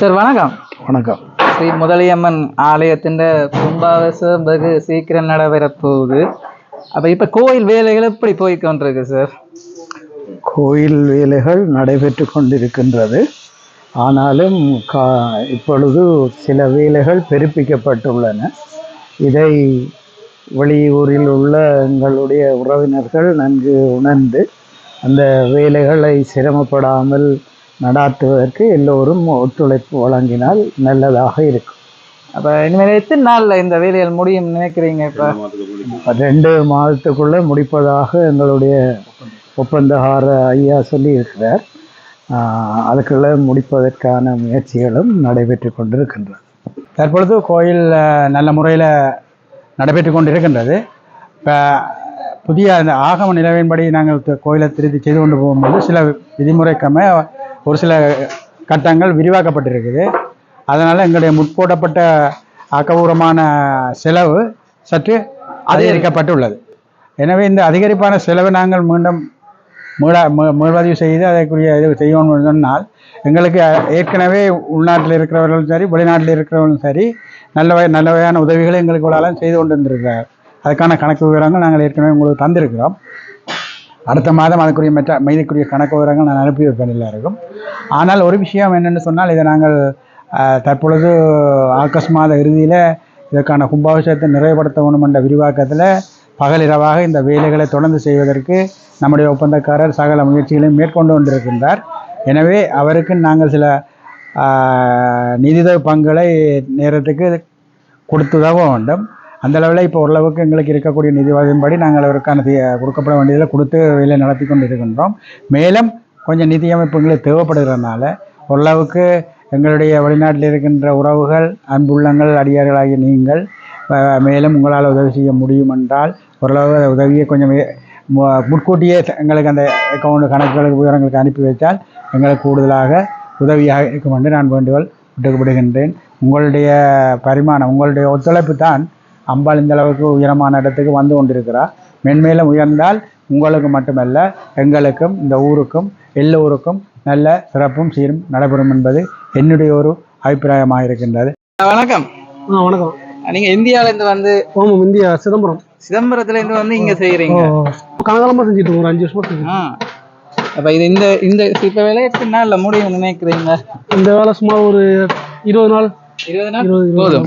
Sir வணக்கம். வணக்கம். ஸ்ரீ முதலியம்மன் ஆலயத்தின் கும்பாபிஷேகம் வெகு சீக்கிரம் நடைபெறப் போகுது. அப்போ இப்போ கோயில் வேலைகள் எப்படி போய்கொண்டிருக்கு சார்? கோயில் வேலைகள் நடைபெற்று கொண்டிருக்கின்றது. ஆனாலும் இப்பொழுது சில வேலைகள் பெருப்பிக்கப்பட்டுள்ளன. இதை வெளியூரில் உள்ள எங்களுடைய உறவினர்கள் நன்கு உணர்ந்து அந்த வேலைகளை சிரமப்படாமல் நடாத்துவதற்கு எல்லோரும் ஒத்துழைப்பு வழங்கினால் நல்லதாக இருக்கும். அப்போ இனிமேல் எத்தனை நாளில் இந்த வேலைகள் முடியும் நினைக்கிறீங்க? இப்போ 2 மாதத்துக்குள்ளே முடிப்பதாக எங்களுடைய ஒப்பந்தகார ஐயா சொல்லி இருக்கிறார். அதுக்குள்ளே முடிப்பதற்கான முயற்சிகளும் நடைபெற்று கொண்டிருக்கின்றது. தற்பொழுது கோயில் நல்ல முறையில் நடைபெற்று கொண்டிருக்கின்றது. இப்போ புதிய அந்த ஆகம நிலவின்படி நாங்கள் கோயிலை திருத்தி செய்து கொண்டு போகும்போது சில விதிமுறைக்கமே ஒரு சில கட்டங்கள் விரிவாக்கப்பட்டிருக்குது. அதனால் எங்களுடைய முற்போடப்பட்ட ஆக்கபூர்வமான செலவு சற்று அதிகரிக்கப்பட்டுள்ளது. எனவே இந்த அதிகரிப்பான செலவை நாங்கள் மீண்டும் மீள்பதிவு செய்து அதற்குரிய இது செய்யணும்னு சொன்னால் எங்களுக்கு ஏற்கனவே உள்நாட்டில் இருக்கிறவர்களும் சரி வெளிநாட்டில் இருக்கிறவர்களும் சரி நல்ல வகையான உதவிகளை எங்களுக்கு இவ்வளவு செய்து கொண்டு வந்திருக்கிறார். அதுக்கான கணக்கு விவரங்கள் நாங்கள் ஏற்கனவே உங்களுக்கு தந்திருக்கிறோம். அடுத்த மாதம் அதுக்குரிய மீதிக்குரிய கணக்கு விவரங்கள் நான் அனுப்பி வைப்பேன் எல்லாருக்கும். ஆனால் ஒரு விஷயம் என்னென்னு சொன்னால், இதை நாங்கள் தற்பொழுது ஆகஸ்ட் மாத இறுதியில் இதற்கான கும்பாபிஷேகத்தை நிறைவுபடுத்த வேணும் என்ற விரிவாக்கத்தில் பகல் இரவாக இந்த வேலைகளை தொடர்ந்து செய்வதற்கு நம்முடைய ஒப்பந்தக்காரர் சகல முயற்சிகளையும் மேற்கொண்டு கொண்டிருக்கின்றார். எனவே அவருக்கு நாங்கள் சில நிதியுதவி பங்குகளை நேரத்துக்கு கொடுத்துதவ வேண்டும். அந்த அளவில் இப்போ ஓரளவுக்கு எங்களுக்கு இருக்கக்கூடிய நிதி வகையின்படி நாங்கள் அவருக்கான கொடுக்கப்பட வேண்டியதில் கொடுத்து வேலை நடத்தி கொண்டு இருக்கின்றோம். மேலும் கொஞ்சம் நிதி அமைப்புகளுக்கு தேவைப்படுகிறதுனால ஓரளவுக்கு எங்களுடைய வெளிநாட்டில் இருக்கின்ற உறவுகள், அன்புள்ளங்கள், அடியார்களாகிய நீங்கள் மேலும் உங்களால் உதவி செய்ய முடியும் என்றால் ஓரளவு உதவியை கொஞ்சம் முன்கூட்டியே எங்களுக்கு அந்த அக்கௌண்ட் கணக்குகளுக்கு விவரங்களுக்கு அனுப்பி வைத்தால் எங்களுக்கு கூடுதலாக உதவியாக இருக்கும் என்று நான் வேண்டுகோள் விட்டுவிடுகின்றேன். உங்களுடைய பரிமாணம், உங்களுடைய ஒத்துழைப்பு தான் அம்பாள் இந்த அளவுக்கு உயரமான இடத்துக்கு வந்து கொண்டிருக்கிறார். மென்மேலும் உயர்ந்தால் உங்களுக்கு மட்டுமல்ல எங்களுக்கும் இந்த ஊருக்கும் எல்லோருக்கும் நல்ல சிறப்பும் சீரும் நடைபெறும் என்பது என்னுடைய ஒரு அபிப்பிராயமாக இருக்கின்றது. வணக்கம். வணக்கம். நீங்க இந்தியாவிலேருந்து வந்து? இந்தியா சிதம்பரத்துலேருந்து வந்து இங்கே செய்கிறீங்க? காலகாலமாக செஞ்சுட்டு இருக்கோம். 5 வருஷமா. அப்போ இது இந்த இப்போ வேலை எத்தனை நாளில் முடியும் நினைக்கிறீங்க? இந்த வேலை சும்மா ஒரு 20 நாள். 20 நாள் போதும்.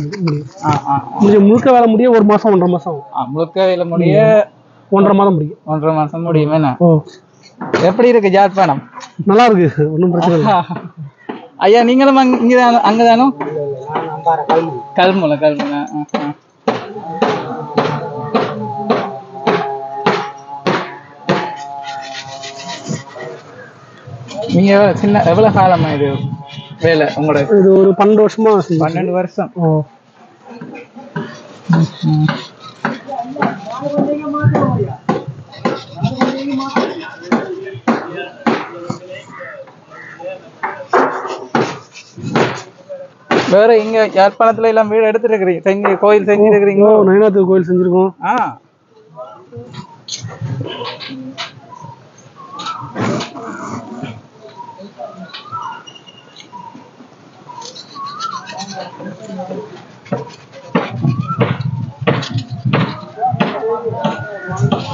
முழுக்க வேலை முடிய 1 மாதம் 1.5 மாதம். முழுக்க வேலை முடிய 1.5 மாதம் முடியும். 1.5 மாதம் முடியுமே. எப்படி இருக்கு ஜாழ்ப்பாணம்? நல்லா இருக்கு, ஒன்றும் பிரச்சனை இல்லை. ஐயா நீங்களும் அங்கதானோ? கல்முனை. நீங்க எவ்வளவு காலமா இது வேலை உங்களோட? இது ஒரு 12 வருஷமா. 12 வருஷம். வேற இங்க யாழ்ப்பாணத்துல எல்லாம் வீடு எடுத்துட்டு இருக்கிறீங்க, கோயில் செஞ்சிருக்கிறீங்க? நயினாத்து கோயில் செஞ்சிருக்கோம்.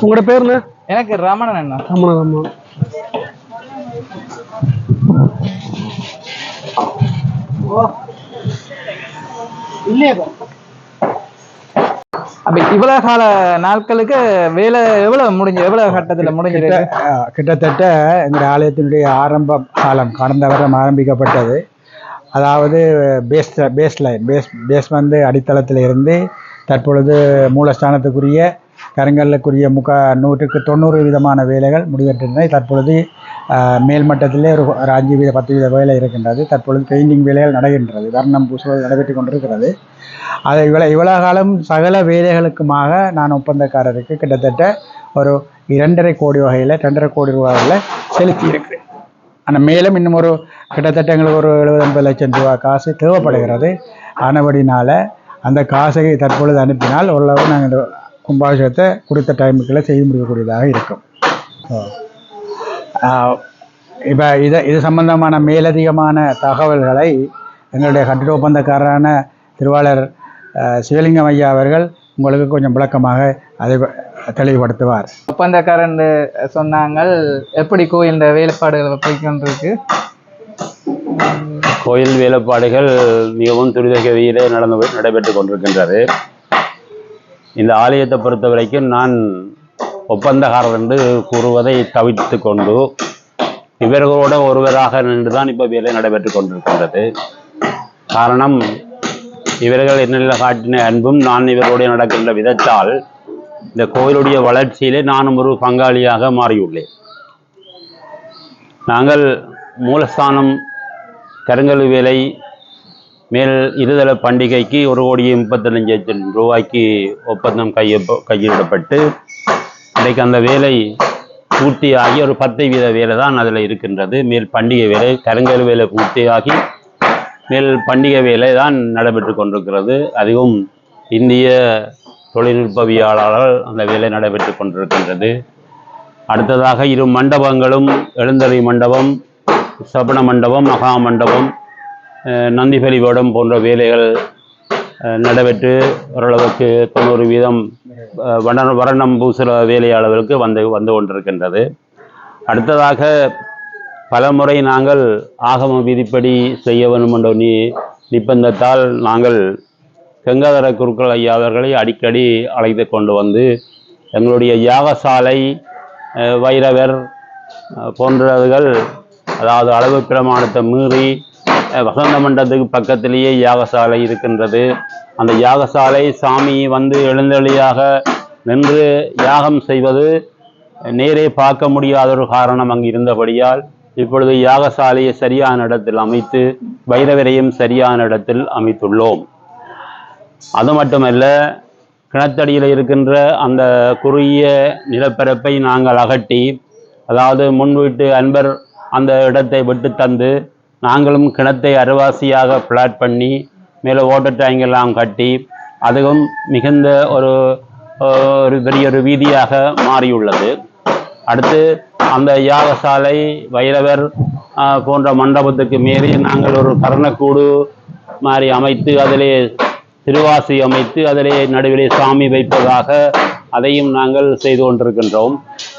உங்களோட பேருங்க? எனக்கு ரமணன் அண்ணா. ரமணன். அப்ப இவ்வளவு கால நாட்களுக்கு வேலை எவ்வளவு கட்டத்தில் முடிஞ்சது? கிட்டத்தட்ட எங்களுடைய ஆலயத்தினுடைய ஆரம்ப காலம் கடந்த வருடம் ஆரம்பிக்கப்பட்டது. அதாவது பேஸ் வந்து அடித்தளத்தில் இருந்து தற்பொழுது மூலஸ்தானத்துக்குரிய கருங்கல்லுக்குரிய 100% விதமான வேலைகள் முடிவெற்றிருந்தன. தற்பொழுது மேல்மட்டத்திலே ஒரு 5-10 வேலை இருக்கின்றது. தற்பொழுது பெயிண்டிங் வேலைகள் நடக்கின்றது, வர்ணம் பூசுவது நடைபெற்று கொண்டிருக்கிறது. அதை இவ்வளவு காலம் சகல வேலைகளுக்குமாக நான் ஒப்பந்தக்காரருக்கு கிட்டத்தட்ட ஒரு 2.5 கோடி வகையில் 2.5 கோடி ரூபாயில் செலுத்தி இருக்கிறேன். ஆனால் மேலும் இன்னும் ஒரு கிட்டத்தட்ட எங்களுக்கு ஒரு 70-80 லட்சம் ரூபாய் காசு தேவைப்படுகிறது. ஆனபடினால அந்த காசை தற்பொழுது அனுப்பினால் ஓரளவு நாங்கள் இந்த கும்பாபிஷேகத்தை குறித்த டைமுக்குள்ளே செய்து முடிக்கக்கூடியதாக இருக்கும். இப்போ இது சம்பந்தமான மேலதிகமான தகவல்களை எங்களுடைய கட்டிட ஒப்பந்தக்காரரான திருவாளர் சிவலிங்கம் ஐயா அவர்கள் உங்களுக்கு கொஞ்சம் விளக்கமாக அதை தெளிவுபடுத்துவார். ஒப்பந்தக்காரன் சொன்னாங்க, எப்படி கோயில் வேலைப்பாடுகள் போய்கொண்டிருக்கு? கோயில் வேலைப்பாடுகள் மிகவும் துரிதகதியிலே நடைபெற்று கொண்டிருக்கின்றது. இந்த ஆலயத்தை பொறுத்த வரைக்கும் நான் ஒப்பந்தக்காரர் என்று கூறுவதை தவிர்த்து கொண்டு இவர்களோட ஒருவராக நின்றுதான் இப்போ வேலை நடைபெற்று கொண்டிருக்கின்றது. காரணம், இவர்கள் என்னில் காட்டின அன்பும் நான் இவர்களுடைய நடக்கின்ற விதத்தால் இந்த கோயிலுடைய வளர்ச்சியிலே நானும் ஒரு பங்காளியாக மாறியுள்ளேன். நாங்கள் மூலஸ்தானம் கருங்கல் வேலை மேல் இருதல பண்டிகைக்கு 1,35,00,000 ரூபாய்க்கு ஒப்பந்தம் கையிடப்பட்டு இன்றைக்கு அந்த வேலை பூர்த்தியாகி ஒரு 10% வேலை தான் அதில் இருக்கின்றது. மேல் பண்டிகை வேலை, கருங்கல் வேலை பூர்த்தியாகி மேல் பண்டிகை வேலை தான் நடைபெற்று கொண்டிருக்கிறது. அதுவும் இந்திய தொழில்நுட்பவியலாளர்கள் அந்த வேலை நடைபெற்று கொண்டிருக்கின்றது. அடுத்ததாக 2 மண்டபங்களும், எழுந்தருளி மண்டபம், சபன மண்டபம், மகா மண்டபம், நந்திபலி வேடம் போன்ற வேலைகள் நடைபெற்று ஓரளவுக்கு 90% வர்ணம் பூசுற வேலை அளவிற்கு வந்து கொண்டிருக்கின்றது. அடுத்ததாக பலமுறை நாங்கள் ஆகம விதிப்படி செய்ய வேண்டும் என்ற நிர்பந்தத்தால் நாங்கள் கங்காதர குருக்கள் ஐயா அவர்களை அடிக்கடி அழைத்து கொண்டு வந்து எங்களுடைய யாகசாலை, வைரவர் போன்றவர்கள், அதாவது அளவு பிரமாணத்தை மீறி வசந்த மண்டபத்துக்கு பக்கத்திலேயே யாகசாலை இருக்கின்றது. அந்த யாகசாலை சாமி வந்து எழுந்தளியாக நின்று யாகம் செய்வது நேரே பார்க்க முடியாத ஒரு காரணம் அங்கு இருந்தபடியால் இப்பொழுது யாகசாலையை சரியான இடத்தில் அமைத்து வைரவரையும் சரியான இடத்தில் அமைத்துள்ளோம். அது மட்டுமல்ல, கிணத்தடியில் இருக்கின்ற அந்த குறுகிய நிலப்பரப்பை நாங்கள் அகட்டி, அதாவது முன் வீட்டு அன்பர் அந்த இடத்தை விட்டு தந்து நாங்களும் கிணத்தை அரைவாசியாக பிளாட் பண்ணி மேலே வாட்டர் டேங்க் எல்லாம் கட்டி அதுவும் மிகுந்த ஒரு பெரிய ஒரு வீதியாக மாறியுள்ளது. அடுத்து அந்த யாகசாலை, வைரவர் போன்ற மண்டபத்துக்கு மேலே நாங்கள் ஒரு கர்ணக்கூடு மாதிரி அமைத்து அதிலே திருவாசி அமைத்து அதிலே நடுவிலே சாமி வைப்பதாக அதையும் நாங்கள் செய்து கொண்டிருக்கின்றோம்.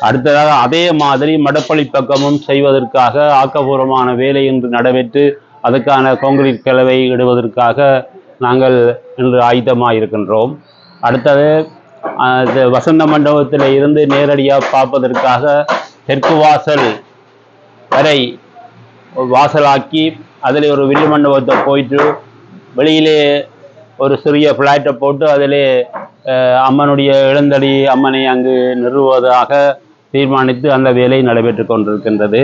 அடுத்ததாக அதே மாதிரி மடப்பள்ளி பக்கமும் செய்வதற்காக ஆக்கப்பூர்வமான வேலை இன்று நடைபெற்று அதுக்கான கான்கிரீட் கலவை இடுவதற்காக நாங்கள் இன்று ஆயத்தமாக இருக்கின்றோம். அடுத்தது வசந்த மண்டபத்தில் இருந்து நேரடியாக பார்ப்பதற்காக தெற்கு வாசல் வரை வாசலாக்கி அதில் ஒரு வில்லு மண்டபத்தை போயிட்டு வெளியிலே ஒரு சிறிய ஃப்ளாட்டை போட்டு அதிலே அம்மனுடைய எழுந்தடி அம்மனை அங்கு நிறுவுவதாக தீர்மானித்து அந்த வேலை நடைபெற்று கொண்டிருக்கின்றது.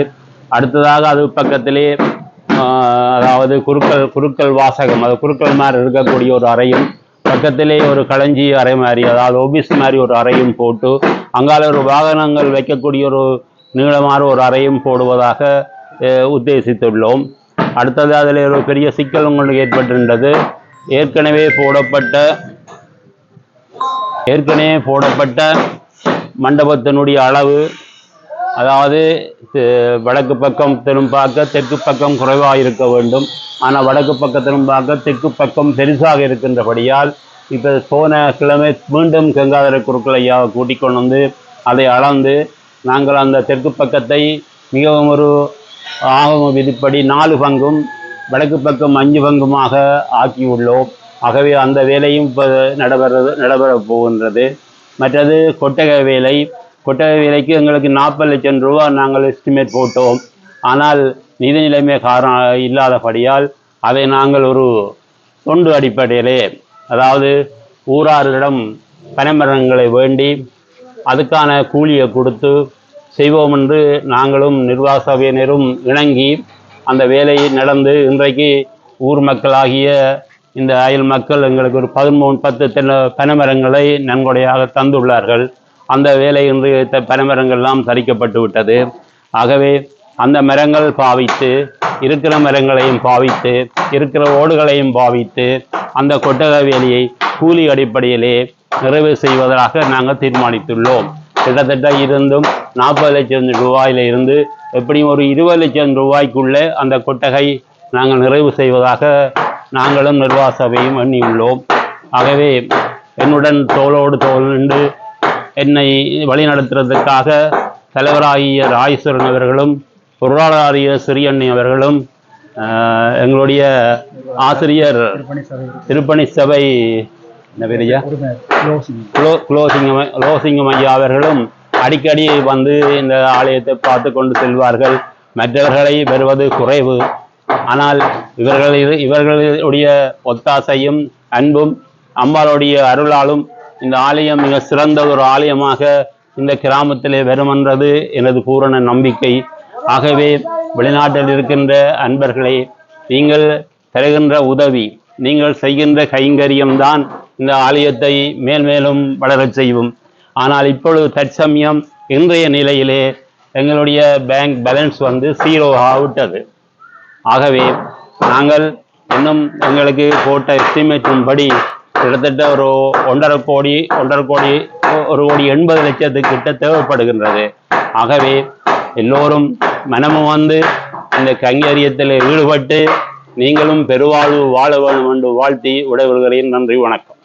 அடுத்ததாக அது பக்கத்திலே அதாவது குருக்கள் வாசகம், அது குருக்கள் மாதிரி இருக்கக்கூடிய ஒரு அறையும், பக்கத்திலே ஒரு களஞ்சி அறை மாதிரி, அதாவது ஆபீஸ் மாதிரி ஒரு அறையும் போட்டு அங்கால ஒரு வாகனங்கள் வைக்கக்கூடிய ஒரு நீளமான ஒரு அறையும் போடுவதாக உத்தேசித்துள்ளோம். அடுத்தது அதில் ஒரு பெரிய சிக்கல் உங்களுக்கு ஏற்பட்டிருந்தது. ஏற்கனவே போடப்பட்ட மண்டபத்தினுடைய அளவு, அதாவது வடக்கு பக்கம் திரும்பாக்க தெற்கு பக்கம் குறைவாக இருக்க வேண்டும். ஆனால் வடக்கு பக்கத்திலும் பார்க்க தெற்கு பக்கம் பெருசாக இருக்கின்றபடியால் இப்போ போன கிழமை மீண்டும் கங்காதர குருக்கள் ஐயாவை கூட்டிக் கொண்டு வந்து அதை அளந்து நாங்கள் அந்த தெற்கு பக்கத்தை மிகவும் ஒரு ஆகம விதிப்படி 4 பங்கும் வடக்கு பக்கம் 5 பங்குமாக ஆக்கியுள்ளோம். ஆகவே அந்த வேலையும் இப்போ நடைபெற போகின்றது. மற்றது கொட்டகை வேலைக்கு எங்களுக்கு 40 லட்சம் ரூபா நாங்கள் எஸ்டிமேட் போட்டோம். ஆனால் நிதி நிலைமை காரணம் இல்லாதபடியால் அதை நாங்கள் ஒரு தொண்டு அடிப்படையிலே, அதாவது ஊராரிடம் பனைமரங்களை வேண்டி அதுக்கான கூலியை கொடுத்து செய்வோம் என்று நாங்களும் நிர்வாக சபையினரும் இணங்கி அந்த வேலையை நடந்து இன்றைக்கு ஊர் மக்களாகிய இந்த அயல் மக்கள் எங்களுக்கு ஒரு 13-10 பனைமரங்களை நன்கொடையாக தந்துள்ளார்கள். அந்த வேலை இன்று பனைமரங்கள்லாம் தரிக்கப்பட்டு விட்டது. ஆகவே அந்த மரங்கள் பாவித்து, இருக்கிற மரங்களையும் பாவித்து, இருக்கிற ஓடுகளையும் பாவித்து அந்த கொட்டக வேலையை கூலி அடிப்படையிலே நிறைவு செய்வதாக நாங்கள் தீர்மானித்துள்ளோம். கிட்டத்தட்ட இருந்தும் 40 லட்சம் ரூபாயில இருந்து எப்படியும் ஒரு 20 லட்சம் ரூபாய்க்குள்ளே அந்த கொட்டகை நாங்கள் நிறைவு செய்வதாக நாங்களும் நிர்வாக சபையும் எண்ணியுள்ளோம். ஆகவே என்னுடன் தோளோடு தோள் நின்று என்னை வழிநடத்துறதுக்காக தலைவராகிய ராயேஸ்வரன் அவர்களும் பொருளாளராகிய சிறியண்ணி அவர்களும் எங்களுடைய ஆசிரியர் திருப்பணி சபை குலோசிங்கம் ஐயா அவர்களும் அடிக்கடி வந்து இந்த ஆலயத்தை பார்த்து கொண்டு செல்வார்கள். மற்றவர்களை வருவது குறைவு. ஆனால் இவர்களுடைய ஒத்தாசையும் அன்பும் அம்பாளுடைய அருளாலும் இந்த ஆலயம் மிக சிறந்த ஒரு ஆலயமாக இந்த கிராமத்திலே வருமென்றது எனது பூரண நம்பிக்கை. ஆகவே வெளிநாட்டில் இருக்கின்ற அன்பர்களே, நீங்கள் தருகின்ற உதவி, நீங்கள் செய்கின்ற கைங்கரியம்தான் இந்த ஆலயத்தை மேல்மேலும் வளரச் செய்யும். ஆனால் இப்பொழுது தற்சமயம் இன்றைய நிலையிலே எங்களுடைய பேங்க் பேலன்ஸ் 0 ஆகிவிட்டது. ஆகவே நாங்கள் இன்னும் எங்களுக்கு போட்ட எஸ்டிமேட்டின் படி கிட்டத்தட்ட ஒரு 1.5 கோடி 1,80,00,000 கிட்ட தேவைப்படுகின்றது. ஆகவே எல்லோரும் மனமும் இந்த கைங்கரியத்தில் ஈடுபட்டு நீங்களும் பெருவாழ்வு வாழ வேண்டும் என்று வாழ்த்தி விடைபெறுகிறேன். நன்றி, வணக்கம்.